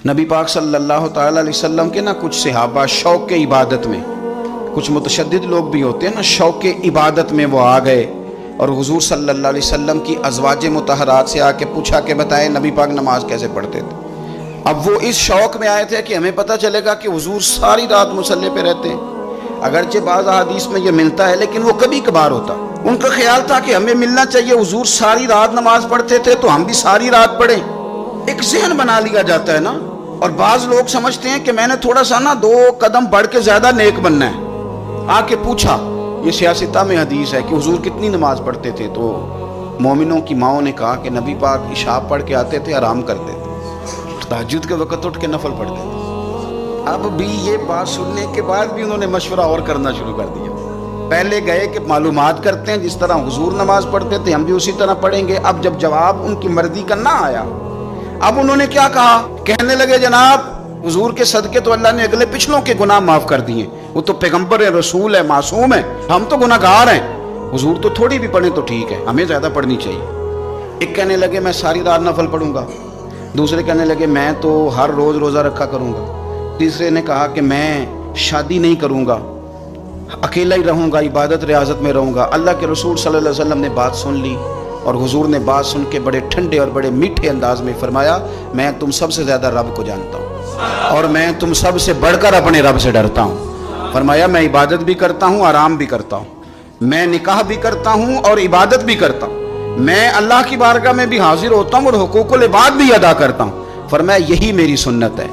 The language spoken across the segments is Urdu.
نبی پاک صلی اللہ تعالیٰ علیہ وسلم کے نا کچھ صحابہ شوق عبادت میں، کچھ متشدد لوگ بھی ہوتے ہیں نا، شوق عبادت میں وہ آ گئے اور حضور صلی اللہ علیہ وسلم کی ازواج مطہرات سے آ کے پوچھا کہ بتائیں نبی پاک نماز کیسے پڑھتے تھے۔ اب وہ اس شوق میں آئے تھے کہ ہمیں پتہ چلے گا کہ حضور ساری رات مصلی پہ رہتے ہیں۔ اگرچہ بعض احادیث میں یہ ملتا ہے لیکن وہ کبھی کبھار ہوتا۔ ان کا خیال تھا کہ ہمیں ملنا چاہیے حضور ساری رات نماز پڑھتے تھے تو ہم بھی ساری رات پڑھیں۔ ایک ذہن بنا لیا جاتا ہے نا، اور بعض لوگ سمجھتے ہیں کہ میں نے تھوڑا سا نا 2 قدم بڑھ کے زیادہ نیک بننا ہے۔ آ کے پوچھا، یہ سیاستہ میں حدیث ہے کہ حضور کتنی نماز پڑھتے تھے، تو مومنوں کی ماؤں نے کہا کہ نبی پاک عشاء پڑھ کے آتے تھے، آرام کرتے تھے، تہجد کے وقت اٹھ کے نفل پڑھتے تھے۔ اب بھی یہ بات سننے کے بعد بھی انہوں نے مشورہ اور کرنا شروع کر دیا۔ پہلے گئے کہ معلومات کرتے ہیں، جس طرح حضور نماز پڑھتے تھے ہم بھی اسی طرح پڑھیں گے۔ اب جب جواب ان کی مرضی کا نہ آیا، اب انہوں نے کیا کہا، کہنے لگے جناب حضور کے صدقے تو اللہ نے اگلے پچھلوں کے گناہ معاف کر دیے، وہ تو پیغمبر ہے، رسول ہے، معصوم ہے، ہم تو گناہ گار ہیں، حضور تو تھوڑی بھی پڑھیں تو ٹھیک ہے، ہمیں زیادہ پڑھنی چاہیے۔ ایک کہنے لگے میں ساری رات نفل پڑھوں گا، دوسرے کہنے لگے میں تو ہر روز روزہ رکھا کروں گا، تیسرے نے کہا کہ میں شادی نہیں کروں گا، اکیلا ہی رہوں گا، عبادت ریاضت میں رہوں گا۔ اللہ کے رسول صلی اللہ علیہ وسلم نے بات سن لی اور حضور نے بات سن کے بڑے ٹھنڈے اور بڑے میٹھے انداز میں فرمایا، میں تم سب سے زیادہ رب کو جانتا ہوں اور میں تم سب سے بڑھ کر اپنے رب سے ڈرتا ہوں۔ فرمایا میں عبادت بھی کرتا ہوں، آرام بھی کرتا ہوں، میں نکاح بھی کرتا ہوں اور عبادت بھی کرتا ہوں، میں اللہ کی بارگاہ میں بھی حاضر ہوتا ہوں اور حقوق العباد بھی ادا کرتا ہوں۔ فرمایا یہی میری سنت ہے،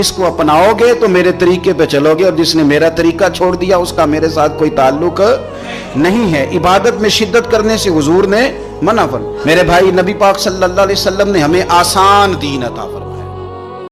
اس کو اپناؤ گے تو میرے طریقے پہ چلو گے، اور جس نے میرا طریقہ چھوڑ دیا اس کا میرے ساتھ کوئی تعلق نہیں ہے۔ عبادت میں شدت کرنے سے حضور نے منع فرمایا۔ میرے بھائی، نبی پاک صلی اللہ علیہ وسلم نے ہمیں آسان دین عطا فرمایا۔